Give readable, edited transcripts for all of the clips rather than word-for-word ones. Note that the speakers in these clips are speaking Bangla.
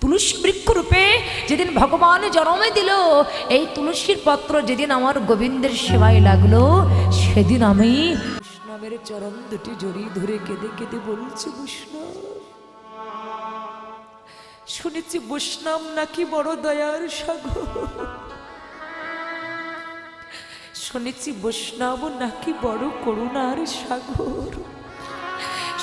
তুলসী বৃক্ষ রূপে যেদিন ভগবান জন্মে দিল, এই তুলসীর পত্র যেদিন আমার গোবিন্দের সেবায় লাগলো, সেদিন আমি বৈষ্ণবের চরণ দুটি জড়িয়ে ধরে কেঁদে কেঁদে বলছি, বৈষ্ণব, শুনেছি বৈষ্ণব নাকি বড় দয়ার সাগর, শুনেছি বৈষ্ণব নাকি বড় করুণার সাগর,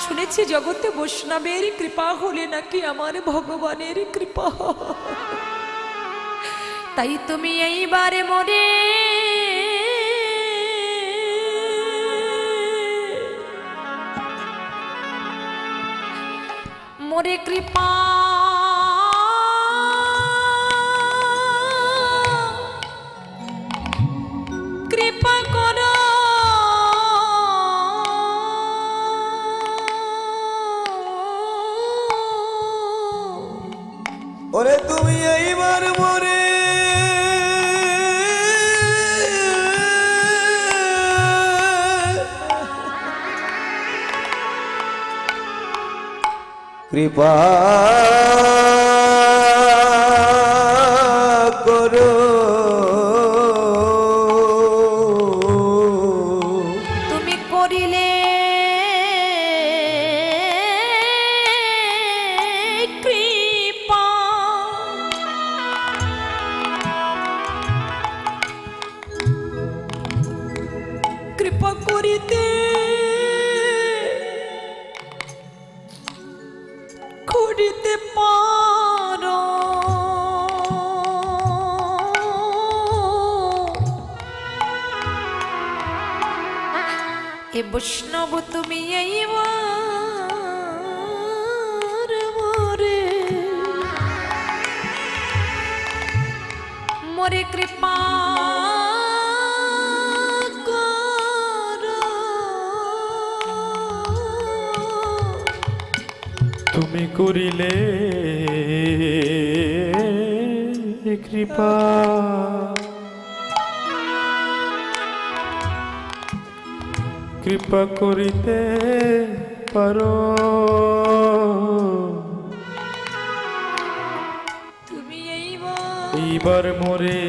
শুনেছি জগতে বৈষ্ণবের কৃপা হলে নাকি আমার ভগবানের কৃপা। তাই তুমি এইবারে মোরে কৃপা কৃপা করো, ওরে তুমি এইবার মরে কৃপা করো, তুমি করিলে কৃপা, কৃপা করিতে করিতে পারো, এ বৈষ্ণব তুমি এইবার মোরে মোরে কৃপা করো, তুমি করিলে কৃপা, কৃপা করিতে পারো, তুমি এইবার এইবার মোরে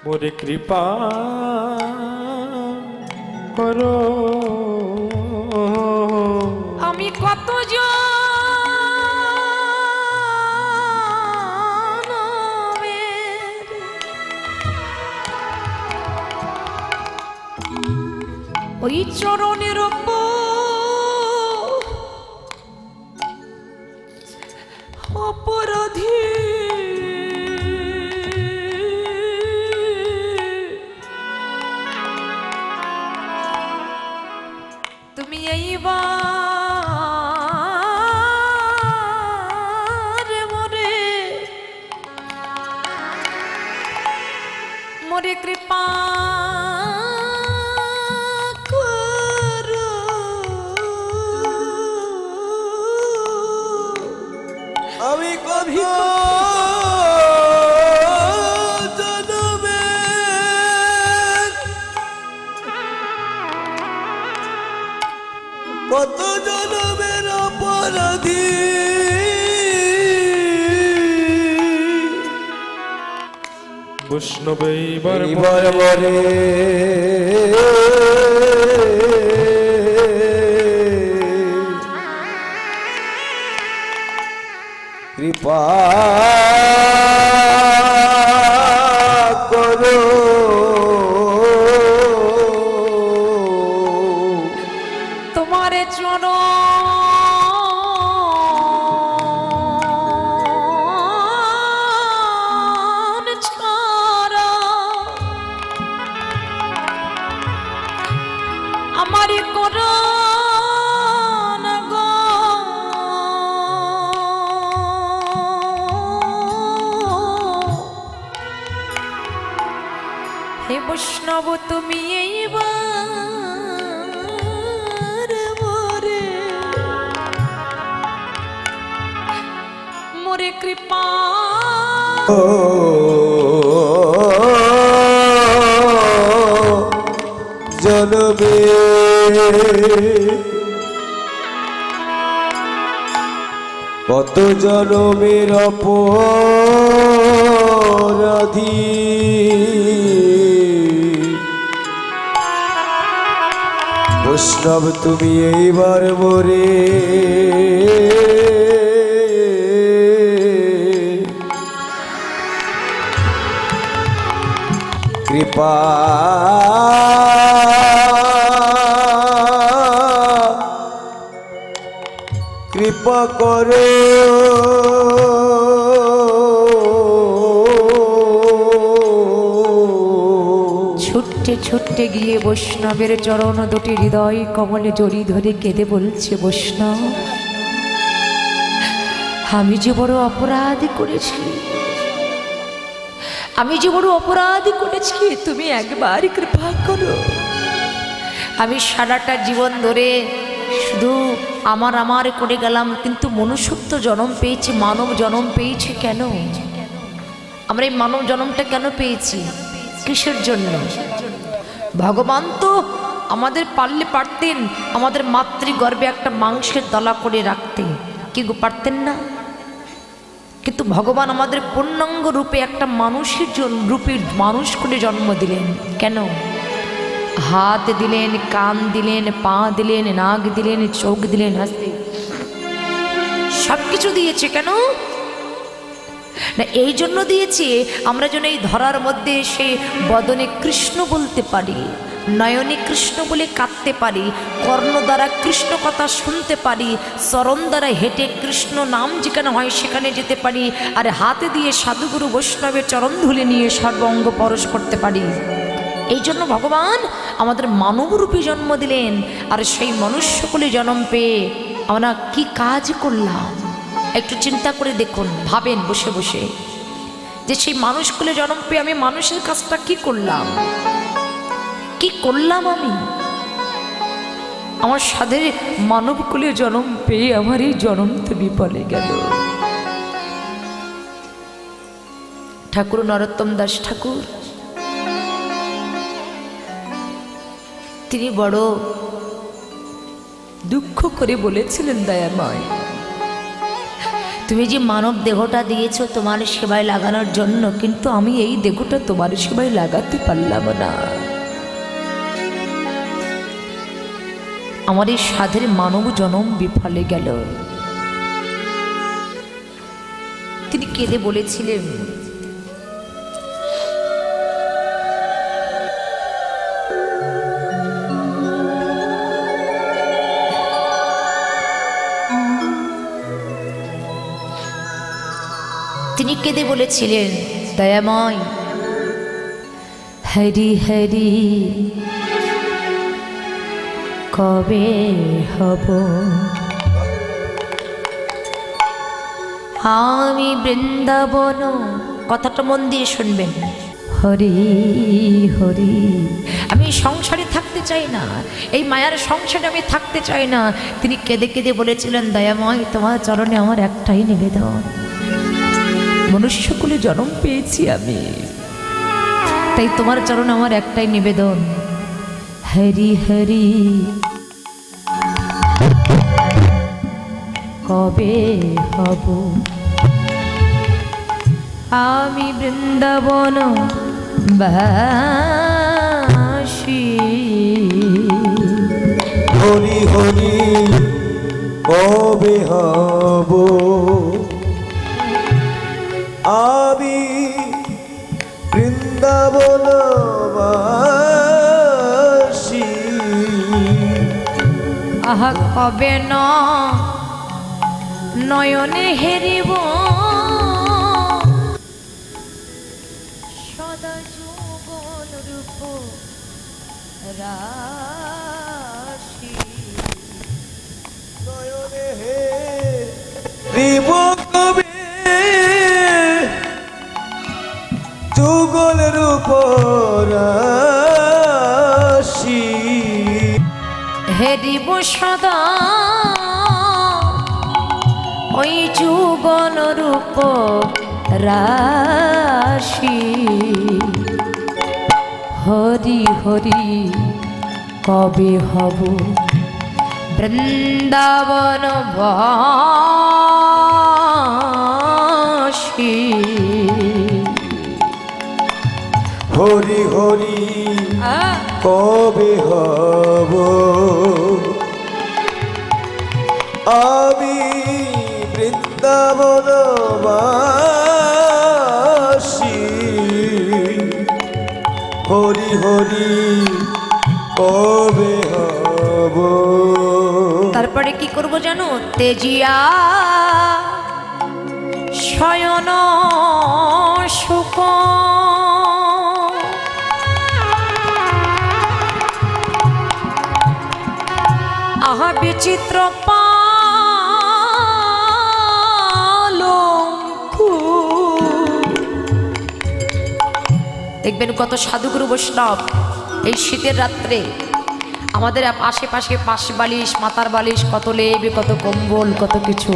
মোরে কৃপা করো। আমি কত জনমের ওই চরণের অপরাধী, তুমি এইবার মোরে মোরে কৃপা করো, আমি কত জনমের কত জনমের অপরাধী, বৈষ্ণব এইবার এইবার মরে কৃপা করো, তোমার চরণ ছাড়া আমার করো না গো, হে বৈষ্ণব তুমি এইবার মোরে মোরে কৃপা জনমে কত জনমের অপরাধী বৈষ্ণব তুমি এইবার মোরে কৃপা কৃপা করো ছুটতে ছুটতে গিয়ে বৈষ্ণবের চরণ দুটি হৃদয় কমলে জড়ি ধরে কেঁদে বলছে, বৈষ্ণব আমি যে বড় অপরাধ করেছি, আমি যে বড় অপরাধ করেছি, তুমি একবার কৃপা করো। আমি সারাটা জীবন ধরে শুধু আমার করে গেলাম, কিন্তু মনুষ্যত্ব জন্ম পেয়েছি, মানব জন্ম পেয়েছি কেন? আমরা এই মানব জন্মটা কেন পেয়েছি? কিসের জন্য? ভগবান তো আমাদের পারতেন আমাদের মাতৃগর্ভে একটা মাংসের দলা করে রাখতে, কি গো পারতেন না? কিন্তু ভগবান আমাদের পূর্ণাঙ্গ রূপে একটা মানুষের রূপে মানুষ করে জন্ম দিলেন। কেন? হাত দিলেন, কান দিলেন, পা দিলেন, নাক দিলেন, চোখ দিলেন, হাসতে সব কিছু দিয়েছে। কেন না? এই জন্য দিয়েছে আমরা যেন এই ধরার মধ্যে এসে বদনে কৃষ্ণ বলতে পারি, নয়নে কৃষ্ণ বলে কাঁদতে পারি, কর্ণ দ্বারা কৃষ্ণ কথা শুনতে পারি, চরণ দ্বারা হেঁটে কৃষ্ণ নাম যেখানে হয় সেখানে যেতে পারি, আর হাতে দিয়ে সাধুগুরু বৈষ্ণবের চরণ ধুলে নিয়ে সর্বঙ্গ পরশ করতে পারি। এই জন্য ভগবান আমাদের মানবরূপী জন্ম দিলেন। আর সেই মনুষ্যকুলে জন্ম পেয়ে আমরা কি কাজ করলাম একটু চিন্তা করে দেখুন, ভাবেন বসে বসে যে সেই মানুষকুলে জন্ম পেয়ে আমি মানুষের কাজটা কি করলাম, কি করলাম আমি? আমার সাধের মানবকুলে জন্ম পেয়ে আমার এই জন্ম তো বিফলে গেল। ঠাকুর নরোত্তম দাস ঠাকুর তিনি বড় দুঃখ করে বলেছিলেন, দয়াময় তুমি যে মানব দেহটা দিয়েছো তোমার সেবায় লাগানোর জন্য, কিন্তু আমি এই দেহটা তোমার সেবায় লাগাতে পারলাম না। আমার এই সাধের মানব জনম বিফলে গেল। তিনি কেঁদে বলেছিলেন, তিনি কেঁদে বলেছিলেন, দয়াময় হরি হরি কবে হব আমি বৃন্দাবন। কথাটা মন দিয়ে শুনবেন। হরি হরি, আমি সংসারে থাকতে চাই না, এই মায়ার সংসারে আমি থাকতে চাই না। তিনি কেঁদে কেঁদে বলেছিলেন, দয়াময় তোমার চরণে আমার একটাই নিবেদন, মনুষ্যকুলে জন্ম পেয়েছি আমি, তাই তোমার চরণে আমার একটাই নিবেদন, হরি হরি কবে হব আমি বৃন্দাবন বাসী। হরি হরি কবে হব আমি বৃন্দাবনবাসী। আহা কবে না নয়নে হেরিব সদা যৌবন রূপ রাশি। নয়নে হেরিব কবে যুগল রূপ রাশি। হেরিব সদা ওই যুগল রূপ রাশি। হরি হরি কবে হব বৃন্দাবন বসি। হরি হরি কবে হব আমি বৃন্দাবনবাসী। হরি হরি কবে হব। তারপরে কি করব জানো? তেজিয়া শয়ন সুখ আহা বিচিত্র পালঙ্কু। দেখবেন কত সাধুগুরু বৈষ্ণব এই শীতের রাত্রে আমাদের আশেপাশে পাশ বালিশ, মাথার বালিশ, কত লেপ, কত কম্বল, কত কিছু।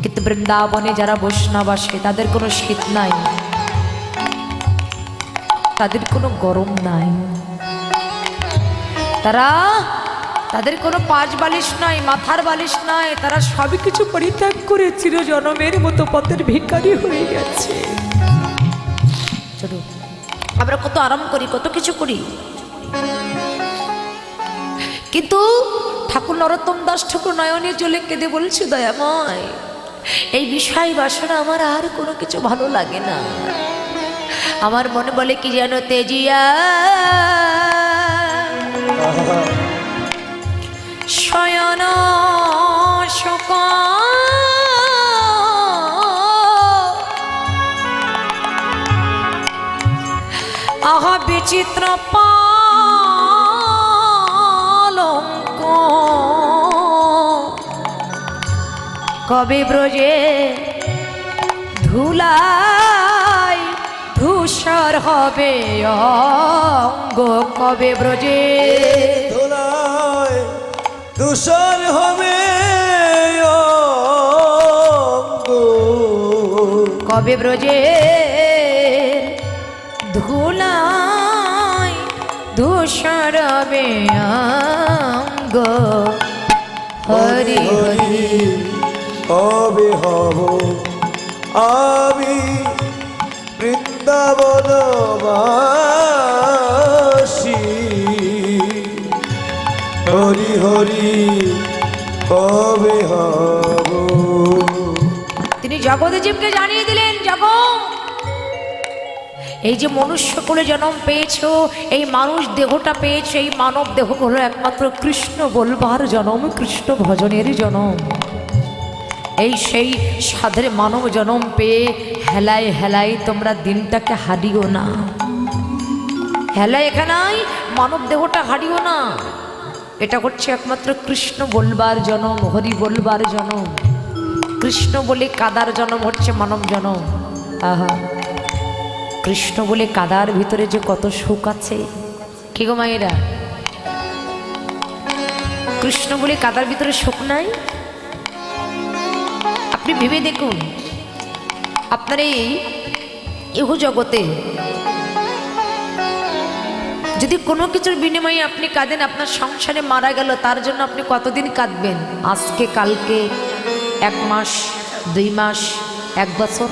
কিন্তু বৃন্দাবনে যারা বৈষ্ণব আসে তাদের কোনো শীত নাই, তাদের কোনো গরম নাই, তাদের কোনো পাঁচ বালিশ নাই, মাথার বালিশ নাই। তারা সবই কিছু পরিত্যাগ করে চিরজনমের মতো পথের ভিখারি হয়ে গেছে। চলো আমরা কত আরাম করি, কত কিছু করি, কিন্তু ঠাকুর নরোত্তম দাস ঠাকুর নয়নে জলে কেঁদে বলছে, দয়াময় এই বিষয় বাসনা আমার আর কোনো কিছু ভালো লাগে না। আমার মনে বলে কি যেন, তেজিয়া শয়ন শোক আহা বিচিত্র পালঙ্ক কবে ব্রজে ধুলাই ধূসর হবে অঙ্গ। কবে ব্রজে ধুলায় ধূসর হবে অঙ্গ। কবে ব্রজে ধুলাই ধূসর হবে অঙ্গ। হরি হরি কবে হব আমি বৃন্দাবনবাসী। হরি হরি কবে হব। তিনি জগৎজীবকে জানিয়ে দিলেন, জগৎ এই যে মনুষ্য কোলে জন্ম পেয়েছো, এই মানুষ দেহটা পেয়েছো, এই মানব দেহ হলো একমাত্র কৃষ্ণ বলবার জনম, কৃষ্ণ ভজনের জনম। এই সেই সাধের মানব জনম পেয়ে হেলায় হেলায় তোমরা দিনটাকে হারিও না। হেলায় এখানেই মানব দেহটা হারিও না। এটা হচ্ছে একমাত্র কৃষ্ণ বলবার জনম, হরি বলবার জনম। কৃষ্ণ বলে কাদার জনম হচ্ছে মানব জনম। আহা, কৃষ্ণ বলে কাদার ভিতরে যে কত সুখ আছে। কি গো মায়েরা, কৃষ্ণ বলে কাদার ভিতরে সুখ নাই? আপনি ভেবে দেখুন, আপনার এই ইহ জগতে যদি কোনো কিছুর বিনিময়ে আপনি কাঁদেন, আপনার সংসারে মারা গেল, তার জন্য আপনি কতদিন কাঁদবেন? আজকে, কালকে, 1 মাস, 2 মাস, 1 বছর।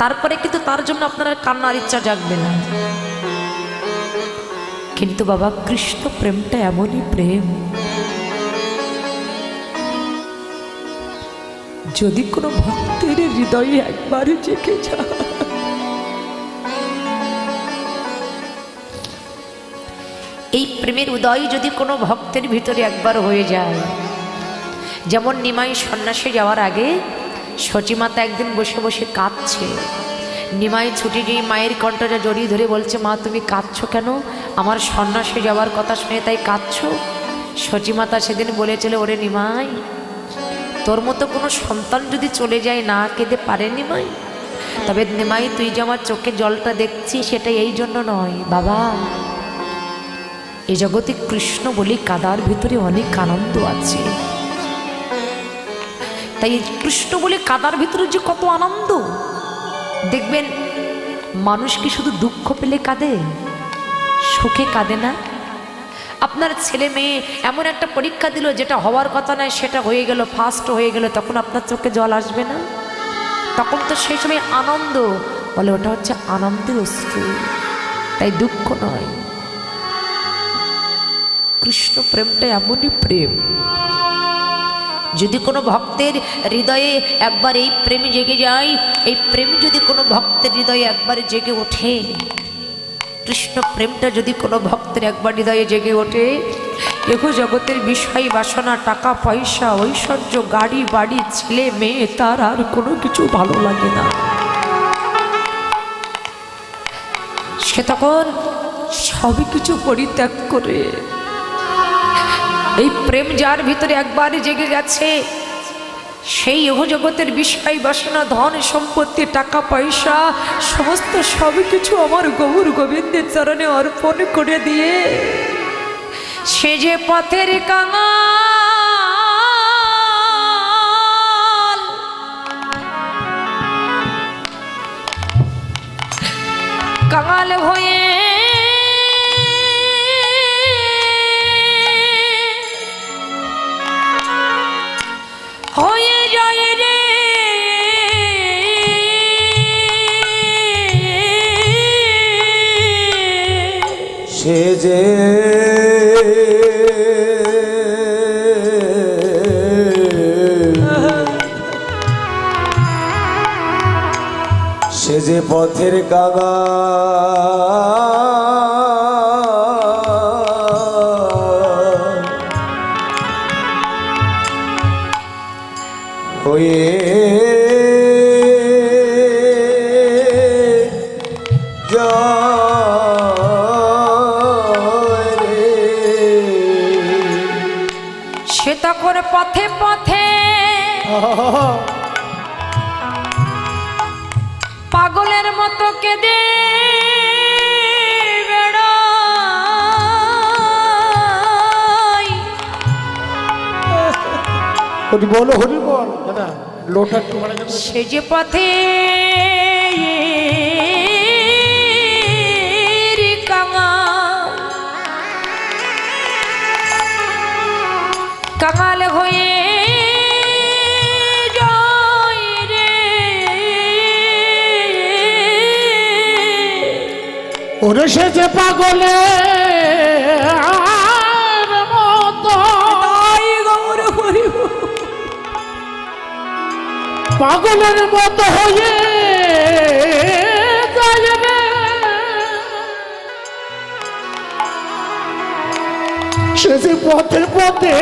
তারপরে কিন্তু তার জন্য আপনার কান্নার ইচ্ছা জাগবে না। কিন্তু বাবা, কৃষ্ণ প্রেমটা এমনই প্রেম, যদি কোনো ভক্তের হৃদয়ে একবার জেগে যায়, এই প্রেমের উদয় যদি কোনো ভক্তের ভিতরে একবার হয়ে যায়। যেমন নিমাই সন্ন্যাসে যাওয়ার আগে সচিমাতা একদিন বসে বসে কাঁদছে। নিমাই ছুটি গিয়ে মায়ের কণ্ঠটা জড়িয়ে ধরে বলছে, মা তুমি কাঁদছো কেন? আমার সন্ন্যাসে যাওয়ার কথা শুনে তাই কাঁদছো? সচিমাতা সেদিন বলেছিল, ওরে নিমাই, তোর মতো কোনো সন্তান যদি চলে যায় না কেঁদে পারে নিমাই? তবে নিমাই, তুই যে আমার চোখে জলটা দেখছিস সেটা এই জন্য নয় বাবা, এই জগতে কৃষ্ণ বলি কাদার ভিতরে অনেক আনন্দ আছে। তাই কৃষ্ণ বলে কাদার ভিতরে যে কত আনন্দ। দেখবেন মানুষ কি শুধু দুঃখ পেলে কাঁদে, সুখে কাঁদে না? আপনার ছেলে মেয়ে এমন একটা পরীক্ষা দিল যেটা হওয়ার কথা নয়, সেটা হয়ে গেল, ফার্স্ট হয়ে গেল, তখন আপনার চোখে জল আসবে না? তখন তো সেই সময় আনন্দ, বলে ওটা হচ্ছে আনন্দের অশ্রু, তাই দুঃখ নয়। কৃষ্ণ প্রেমটা এমনই প্রেম, যদি কোনো ভক্তের হৃদয়ে একবার এই প্রেম জেগে যায়, এই প্রেম যদি কোনো ভক্তের হৃদয়ে একবার জেগে ওঠে, কৃষ্ণ প্রেমটা যদি কোনো ভক্তের একবার হৃদয়ে জেগে ওঠে, এগো জগতের বিষয় বাসনা, টাকা পয়সা, ঐশ্বর্য, গাড়ি বাড়ি, ছেলে মেয়ে, তার আর কোনো কিছু ভালো লাগে না। সে তখন সবই কিছু পরিত্যাগ করে, এই প্রেম যার ভিতরে একবার জেগে গেছে, সেই জগতের বিষয় বাসনা, ধন সম্পত্তি, টাকা পয়সা, সমস্ত সবই কিছু আমার গৌর গোবিন্দের চরণে অর্পণ করে দিয়ে সে যে পথের কাঙাল, কাঙাল হয়ে যায় রে, সে যে সে যে পথের কাঙাল হয়ে যায় রে। সে তখন পথে পথে পাগলের মতো কেঁদে বেড়ায়। হরি বল হরি বল। দাদা লোটা একটু মারা যাবে। সে যে পথে কাঙাল হয়ে যায় রে, ওরে সে যে পাগলে মতো, পাগলের মতো হয়ে যায় রে, সে যে পথে পথে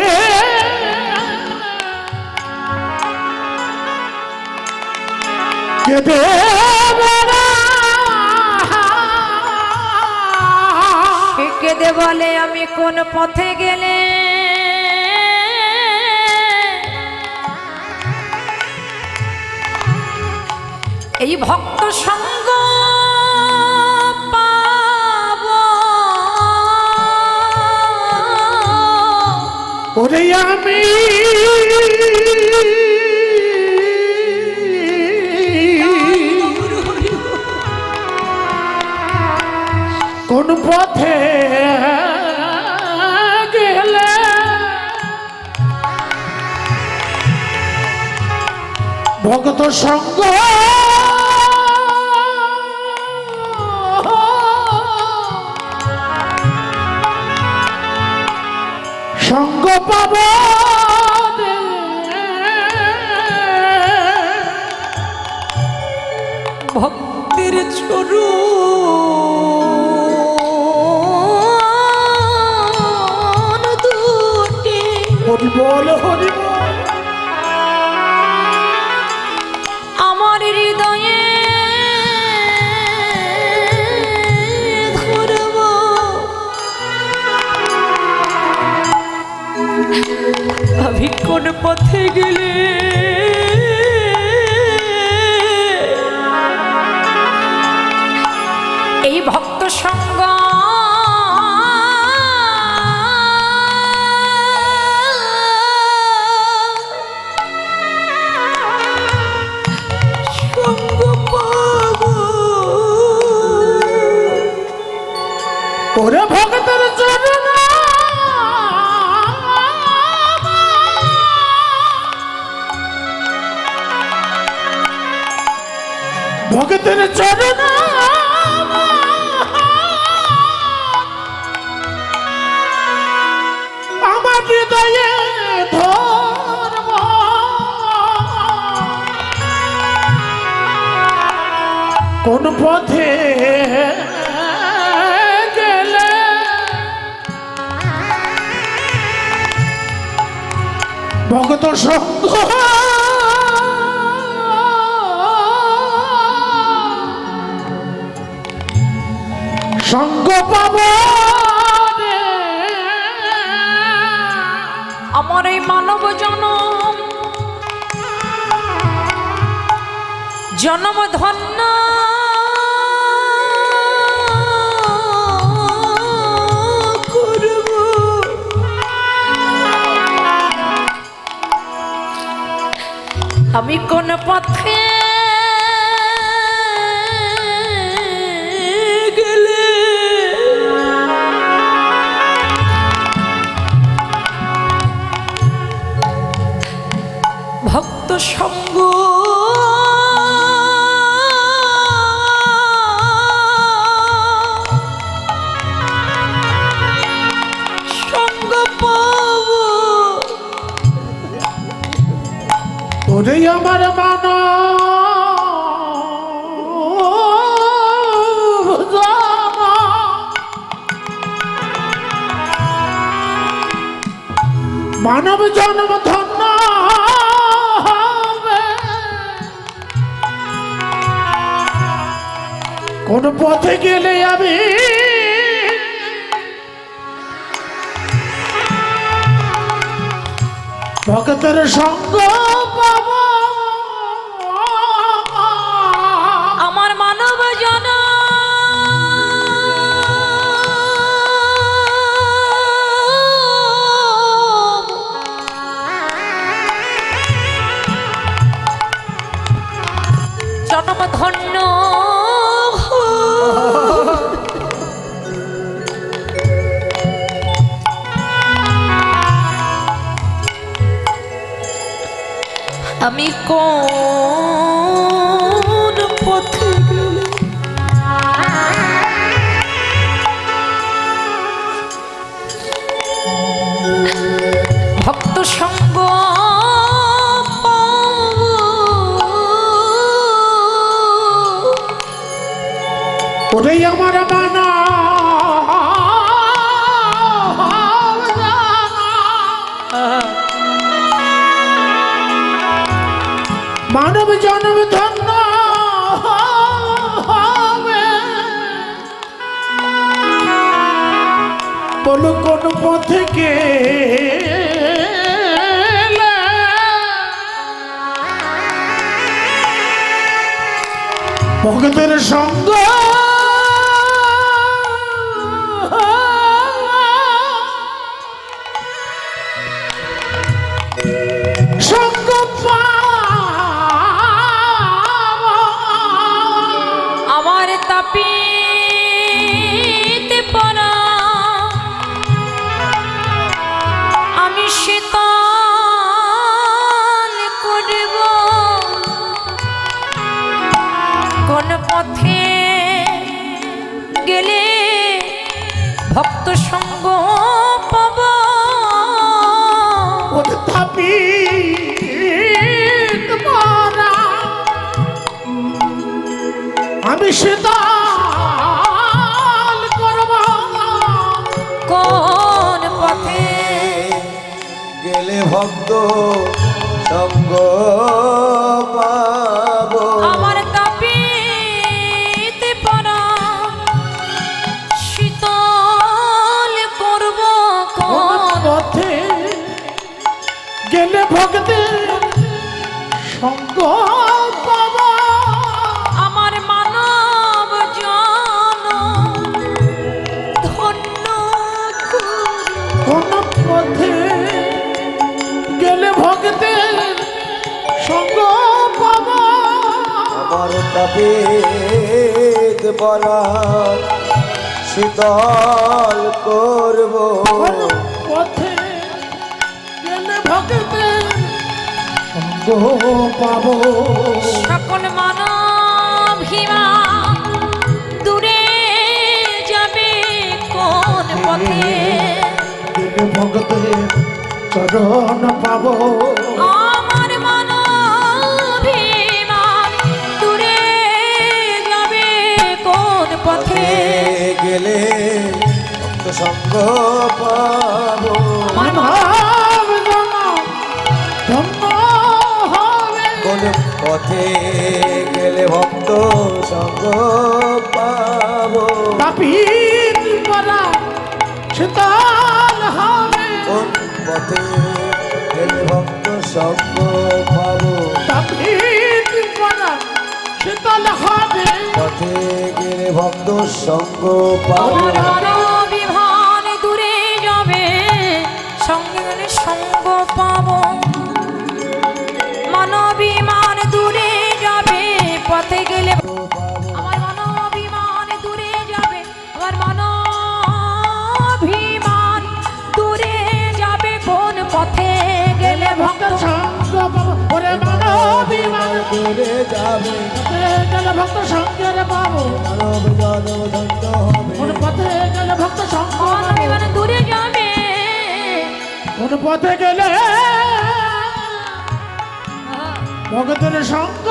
কেঁদে সে কেঁদে বলে আমি কোন পথে গেলে এই ভক্ত সঙ্গ পাব। ওরে আমি কোন পথে গেলে ভক্ত সঙ্গ সঙ্গ পাব রে। ভক্তের চরু দুটি হরি বল হরি বল। আমার হৃদয়ে ধরব, আমি কোন পথে গেলে এই ভক্ত সঙ্গ সঙ্গ পাব। ওরে ভক্তের চরণ ভক্তের চরণ আমার হৃদয়ে ধর্ম কোন পথে গেলে ভগত সঙ্গ সঙ্গ পাব রে। আমার এই মানব জনম জনম ধন্য করব। আমি কোন পথে গেলে ভক্ত সঙ্গ সঙ্গ পাব। ওরে আমার মান মানব জন্ম ধন্য হবে কোন পথে গেলে আমি ভক্তের সঙ্গ পাব। আমার মানব জনম জনম ধন্য আমি কোন পথে গেলে ভক্ত সঙ্গ পাব। ওরে আমার মানা মানব জন্ম ধন্য হবে বলো কোন পথে গেলে ভক্তের সঙ্গ সঙ্গ আমার তাপিতে পড়া আমি শীতল করব। কোন পথে গেলে ভক্ত সঙ্গ পাব। থাপি আমি শীতল করব কোন পথে গেলে ভক্ত সঙ্গ পাব। আমার তাপিতে পড়া শীতল করব কোন পথে গেলে ভক্তের সঙ্গ পাব। আমার মানব জনম ধন্য কোন পথে গেলে ভক্তের সঙ্গ পাব। আমার তাপিত বলা শীতল করব। কোন পথে গেলে ভক্তের সঙ্গ পাব। সকল মানব বিমান দূরে যাবে কোন পথে গেলে ভক্তের চরণ পাবো আমার মন অভিমান দূরে যাবে কোন পথে গেলে ভক্ত সঙ্গ পাবো মানব জন্ম ধন্য হবে কোন পথে গেলে ভক্ত সঙ্গ পাবো পাপীর পরা শীতল হবে কোন পথে গেলে ভক্ত সঙ্গ পাবো পাপীর পরা শীতল হবে পথে গেলে ভক্ত সঙ্গ পাবো আমার বিভান দূরে যাবে সঙ্গে গেলে সঙ্গ পাবো মানবিমান দূরে যাবে পথে গেলে আমার মানবিমান দূরে যাবে আমার মানবিমান দূরে যাবে কোন পথে গেলে ভক্ত ভক্ত সঙ্গ পাবো ওরে মানব বিমান দূরে যাবে গেলে ভক্ত সঙ্গের পাবো মানব জনম ধন্য হবে কোন পথে গেলে ভক্ত সঙ্গ পাবো মানবিমান দূরে যাবে কোন পথে গেলে ভগতের সঙ্গ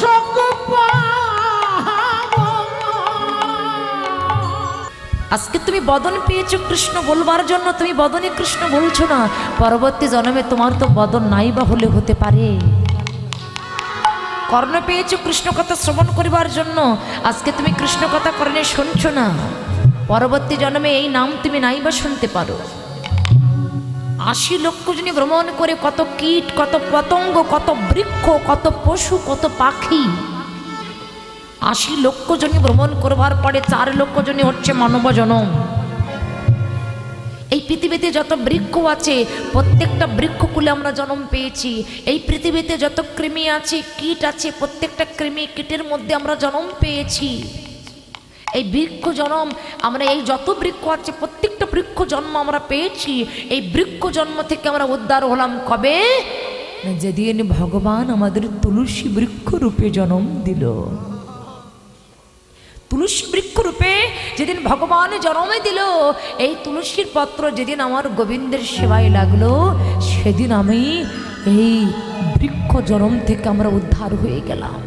সঙ্গ পাবো। আজকে তুমি বদন পেয়েছো কৃষ্ণ বলবার জন্য তুমি বদনে কৃষ্ণ বলছো না পরবর্তী জন্মে তোমার তো বদন নাই বা হলে হতে পারে কর্ণ পেয়েছো কৃষ্ণ কথা শ্রবণ করিবার জন্য আজকে তুমি কৃষ্ণ কথা কর্ণে শুনছো না পরবর্তী জন্মে এই নাম তুমি নাই বা শুনতে পারো 80 লক্ষ জনী ভ্রমণ করে কত কীট কত পতঙ্গ কত বৃক্ষ কত পশু কত পাখি 80 লক্ষ জনী ভ্রমণ করবার পরে 4 লক্ষ জনী হচ্ছে মানব জনম এই পৃথিবীতে যত বৃক্ষ আছে প্রত্যেকটা বৃক্ষকুলে আমরা জন্ম পেয়েছি এই পৃথিবীতে যত কৃমি আছে কীট আছে প্রত্যেকটা কৃমি কীটের মধ্যে আমরা জন্ম পেয়েছি এই বৃক্ষ জন্ম আমরা এই যত বৃক্ষ আছে প্রত্যেকটা বৃক্ষ জন্ম আমরা পেয়েছি এই বৃক্ষ জন্ম থেকে আমরা উদ্ধার হলাম কবে যেদিন ভগবান আমাদের তুলসী বৃক্ষ রূপে জন্ম দিল তুলসী বৃক্ষ রূপে যেদিন ভগবান জন্ম দিল এই তুলসীর পত্র যেদিন আমার গোবিন্দের সেবায় লাগলো সেদিন আমি এই বৃক্ষ জন্ম থেকে আমরা উদ্ধার হয়ে গেলাম